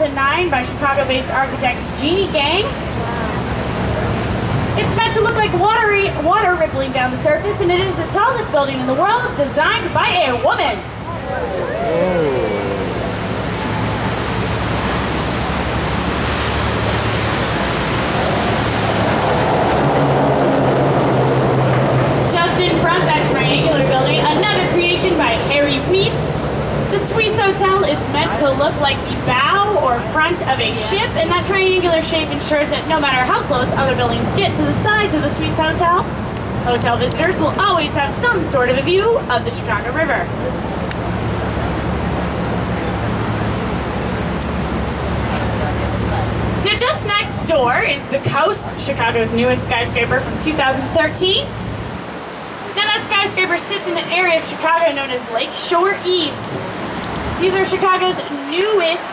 2009 by Chicago-based architect Jeannie Gang. It's meant to look like water rippling down the surface, and it is the tallest building in the world, designed by a woman. Just in front, that triangular building, another creation by Harry Weiss. The Swiss Hotel is meant to look like the bow or front of a ship, and that triangular shape ensures that no matter how close other buildings get to the sides of the Swiss Hotel, hotel visitors will always have some sort of a view of the Chicago River. Now just next door is the Coast, Chicago's newest skyscraper from 2013. Now that skyscraper sits in an area of Chicago known as Lakeshore East. These are Chicago's newest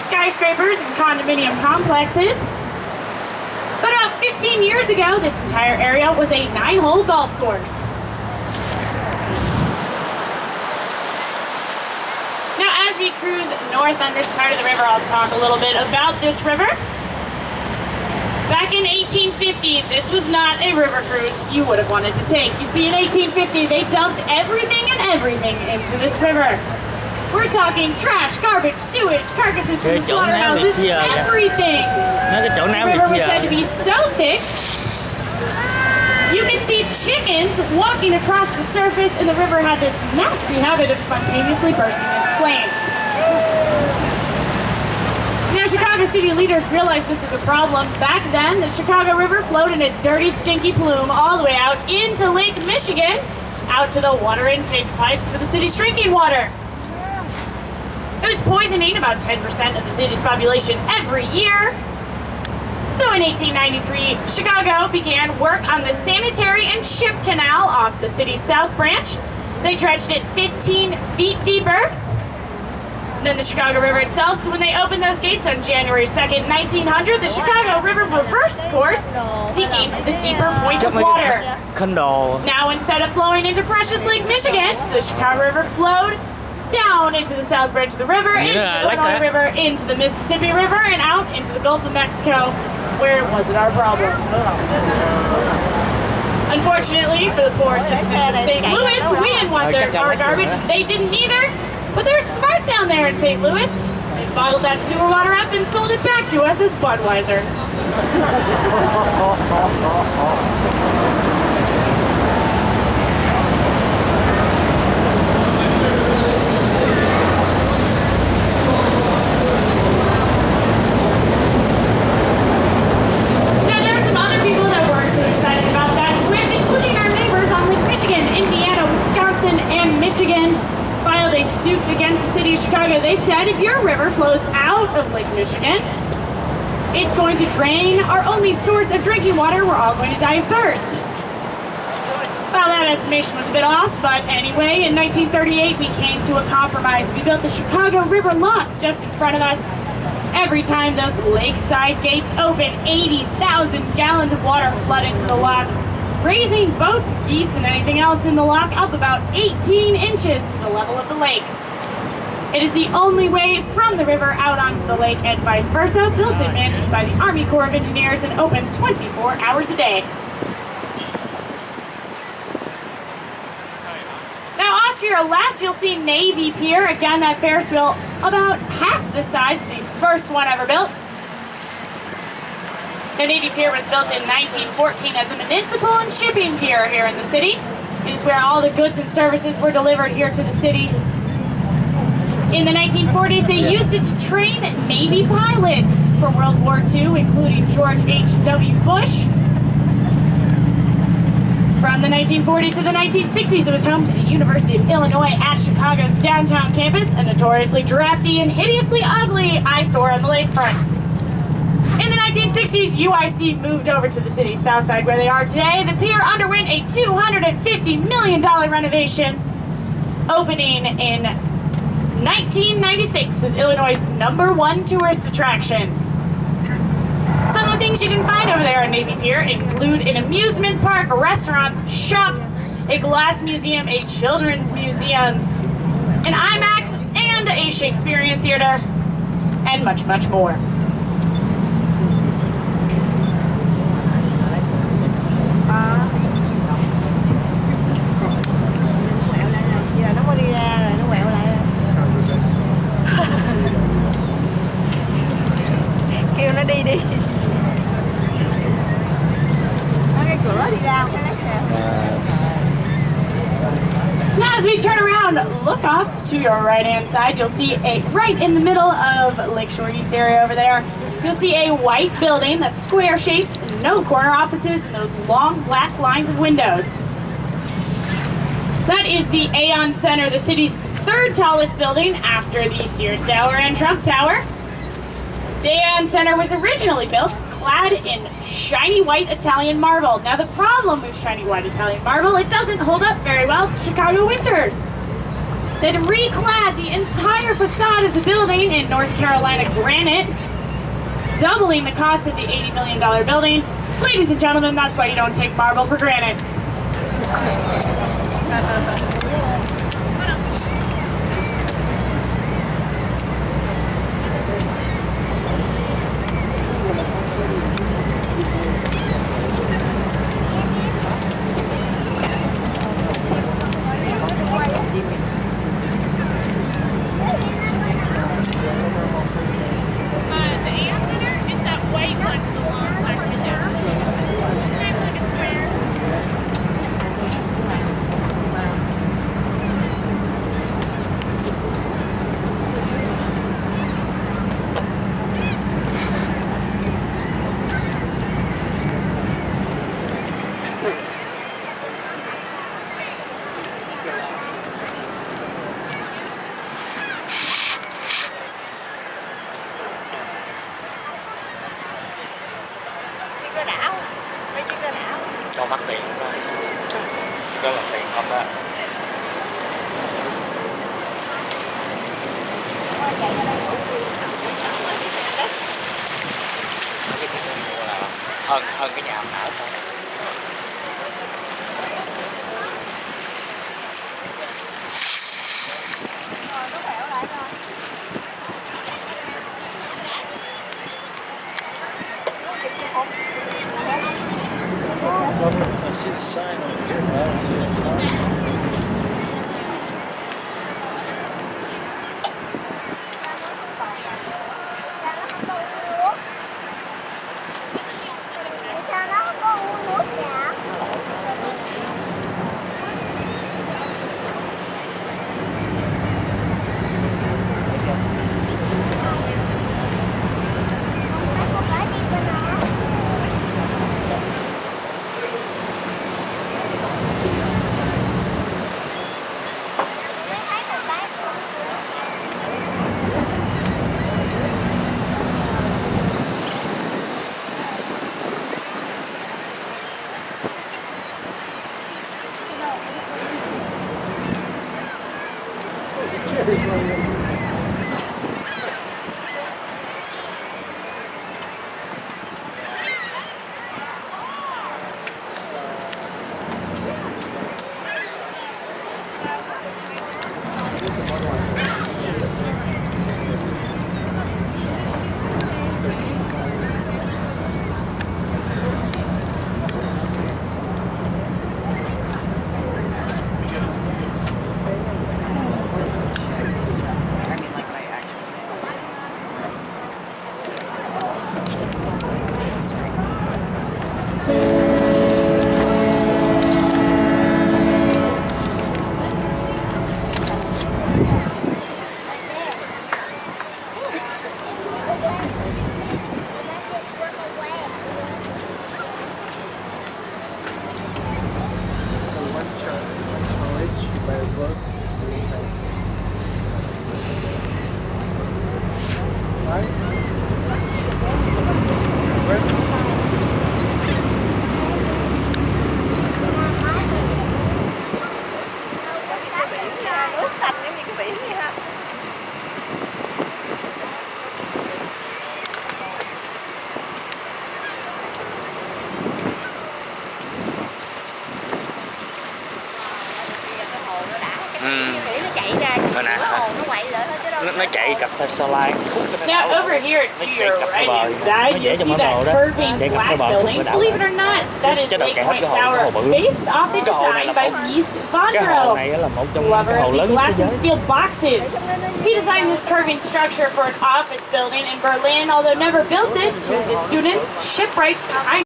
skyscrapers and condominium complexes. But about 15 years ago, this entire area was a 9-hole golf course. Now as we cruise north on this part of the river, I'll talk a little bit about this river. Back in 1850, this was not a river cruise you would have wanted to take. You see, in 1850, they dumped everything and everything into this river. We're talking trash, garbage, sewage, carcasses from the slaughterhouses, everything. The river was said to be so thick, you could see chickens walking across the surface, and the river had this nasty habit of spontaneously bursting into flames. Now, Chicago city leaders realized this was a problem. Back then, the Chicago River flowed in a dirty, stinky plume all the way out into Lake Michigan, out to the water intake pipes for the city's drinking water. It was poisoning about 10% of the city's population every year. So in 1893, Chicago began work on the Sanitary and Ship Canal off the city's South Branch. They dredged it 15 feet deeper than the Chicago River itself. So when they opened those gates on January 2nd, 1900, the Chicago River reversed course, seeking the deeper point of water. Now, instead of flowing into precious Lake Michigan, the Chicago River flowed down into the South Branch of the river, into the Illinois River, into the Mississippi River, and out into the Gulf of Mexico, where it wasn't our problem. Unfortunately for the poor citizens of St. Louis, we didn't want our garbage. They didn't either, but they're smart down there in St. Louis. They bottled that sewer water up and sold it back to us as Budweiser. Chicago, they said if your river flows out of Lake Michigan, it's going to drain our only source of drinking water. We're all going to die of thirst. Well, that estimation was a bit off, but anyway, in 1938, we came to a compromise. We built the Chicago River Lock just in front of us. Every time those lakeside gates open, 80,000 gallons of water flood into the lock, raising boats, geese, and anything else in the lock up about 18 inches to the level of the lake. It is the only way from the river out onto the lake and vice versa, built and managed by the Army Corps of Engineers and open 24 hours a day. Now off to your left, you'll see Navy Pier. Again, that Ferris wheel about half the size of the first one ever built. The Navy Pier was built in 1914 as a municipal and shipping pier here in the city. It is where all the goods and services were delivered here to the city. In the 1940s, they used it to train Navy pilots for World War II, including George H.W. Bush. From the 1940s to the 1960s, it was home to the University of Illinois at Chicago's downtown campus, a notoriously drafty and hideously ugly eyesore on the lakefront. In the 1960s, UIC moved over to the city's south side where they are today. The pier underwent a $250 million renovation, opening in 1996 is Illinois' #1 tourist attraction. Some of the things you can find over there on Navy Pier include an amusement park, restaurants, shops, a glass museum, a children's museum, an IMAX, and a Shakespearean theater. and much, much more. Kêu nó đi đi. Nó cái cửa đi ra cái left kìa. Now, as we turn around, look off to your right-hand side. You'll see right in the middle of Lakeshore East area over there, you'll see a white building that's square-shaped, no corner offices, and those long black lines of windows. That is the Aon Center, the city's third tallest building after the Sears Tower and Trump Tower. The Aon Center was originally built clad in shiny white Italian marble. Now the problem with shiny white Italian marble, it doesn't hold up very well to Chicago winters. They'd reclad the entire facade of the building in North Carolina granite, doubling the cost of the $80 million building. Ladies and gentlemen, that's why you don't take marble for granted. Đâu mắc tiền không đây? Đó là tiền không đó. Cái tiền mua là hơn cái nhà ở thôi. I see the sign over here, but I don't see the sign. Right? Where? nó chạy cặp theo Sa Lan khúc cái Now, đảo. over here to Nó chạy your cặp theo right bờ. hand side, Nó dễ you cho see mở that đồ đó. curving Chạy cặp theo black bờ khúc building. cái đảo. Believe it or not, that is Chứ đâu Lake chạy hết Point cái hồ Tower, bự. based off the Cái hồ này design là by một- Mies Cái hồ van này der là một trong những Lover cái hồ of the lớn nhất glass thế and giới. steel boxes. He designed this curving structure for an office building in Berlin, although never built it. To his students, shipwrights,